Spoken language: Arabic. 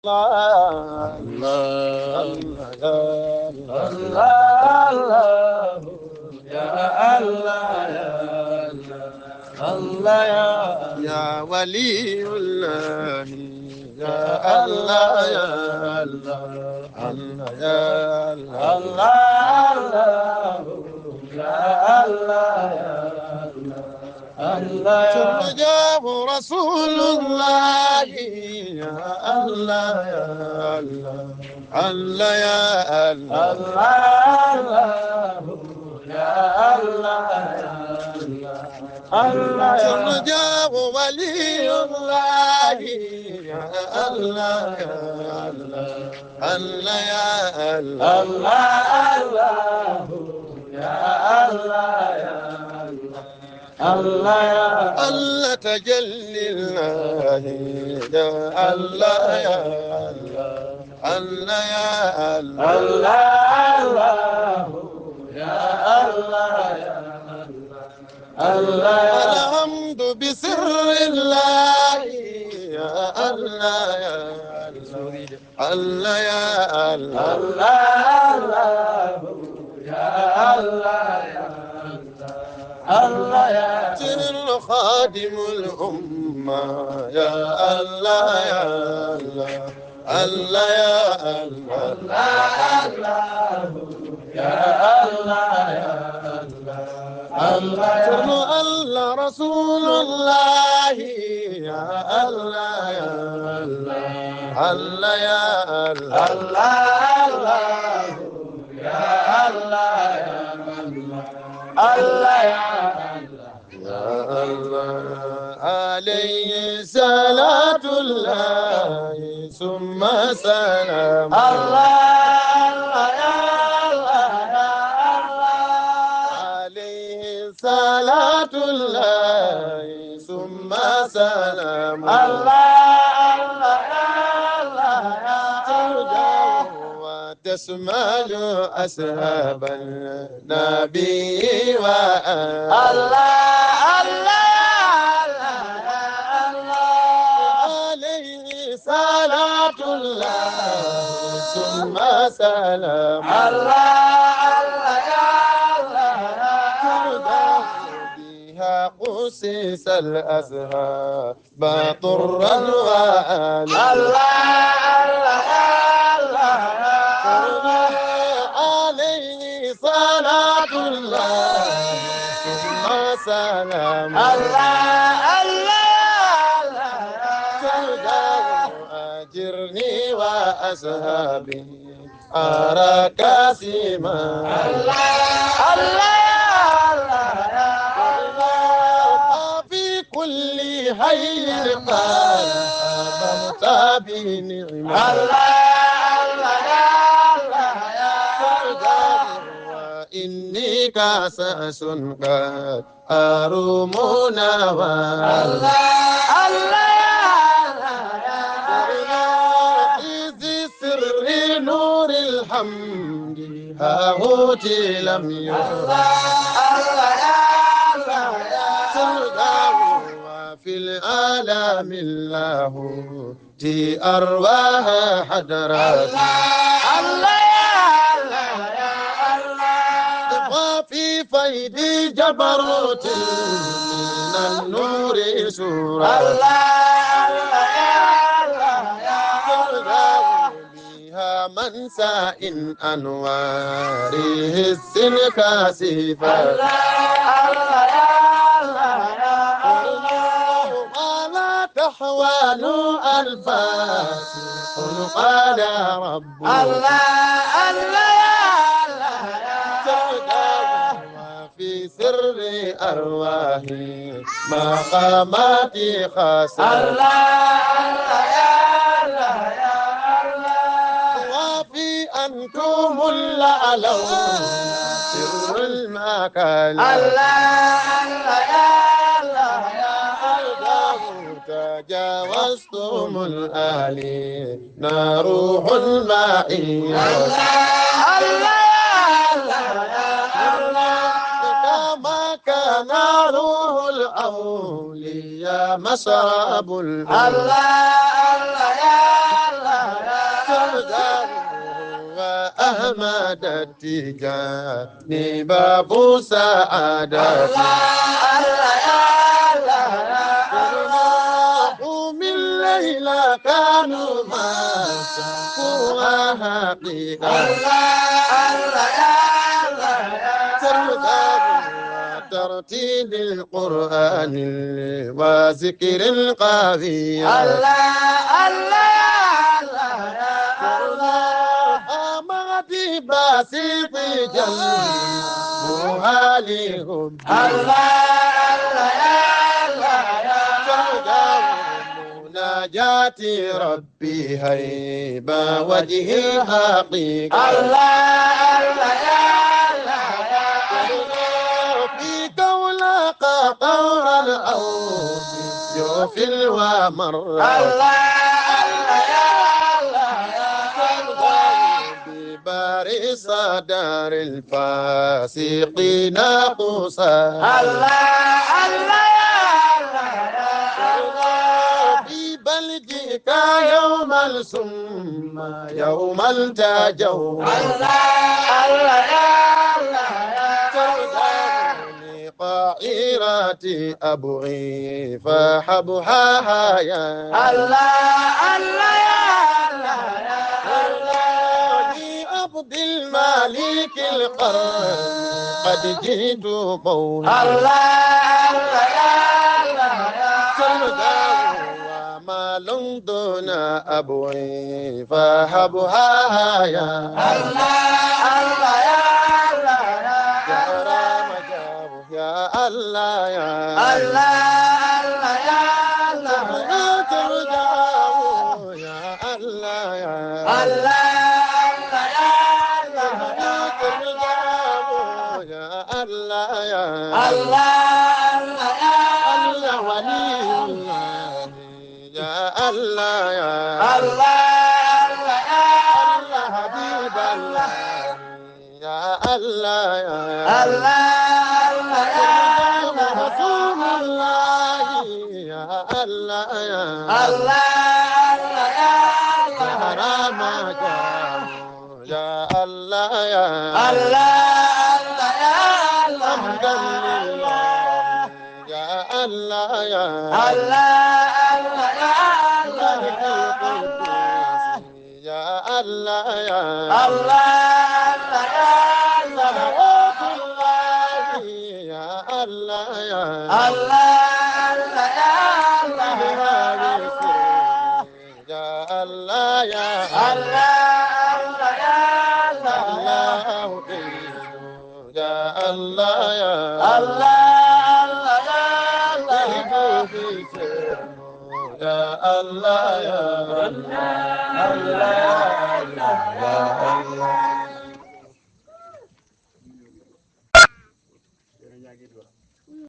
الله الله يا الله يا الله يا ولي الله يا الله يا الله يا الله يا الله الله ثم جاء رسول الله يا الله يا الله الله يا الله يا الله الله ثم جاء ولي الله يا الله يا الله الله يا الله يا الله يا الله يا الله تجلي الله يا الله يا الله الله يا الله يا الله يا الله الحمد بسر الله يا الله يا الله يا الله يا الله يا الله يا سر خادم الأمة يا الله يا الله الله يا الله يا الله يا الله سر الله رسول الله يا الله يا الله يا الله يا الله يا الله يا الله عليه صلاة الله ثم سلام الله يا الله يا الله عليه صلاة الله ثم سلام الله يا الله يا الله وتشمل أصحاب النبي الله صلاة الله ثم سلام الله يا الله بها قسس الأزهاب طرا وآلا الله يا الله عليه صلاة الله ثم سلام أجرني وأصحابي أراك سيما الله يا الله في كل حي قال آمنت بنعمة الله يا الله وإني كاسس قد أروم نوى الله نور الحمد هاهوتي لم يرى الله يا الله يا سوداء وفي العالم الله تي أرواح حضرات الله يا الله يا الله وفي فيض جبروت من النور سورة الله منسى إن أنواره السنكاسفة الله يا الله يا الله ولا تحوال الفاس قال رب الله يا الله يا في سر أرواحي مقاماتي خاصة الله يا الله يا أنتم الأعلون سر المكان الله يا الله يا الله تجاوزتم الآلي نروح المعية الله يا الله كما كان روح الأولياء مشرب الله يا الله أحمد التجاني باب سعادتي من ليلى كانوا ما شافوها حقيقة ترتيل القرآن وذكر القافية أماتي باسط جنبها لهم مناجات ربي هيبة وجه الحقيقة في قولك قول الأوس يوفي ومر ببارس دار الفاسقين قصا بلجيك يوم السم يوم التاجو قائراتي أبغي فحبها يا عبد الملك القرن قد جئت قولا وما دون أبوي فهبها يا يا الله يا ترجعوا يا الله يا الله يا الله ولي الله يا الله يا الله حبيب الله يا الله يا رسول الله يا الله يا حرام يا الله يا يا الله يا يا الله يا يا الله يا يا الله يا يا الله يا يا الله يا الله يا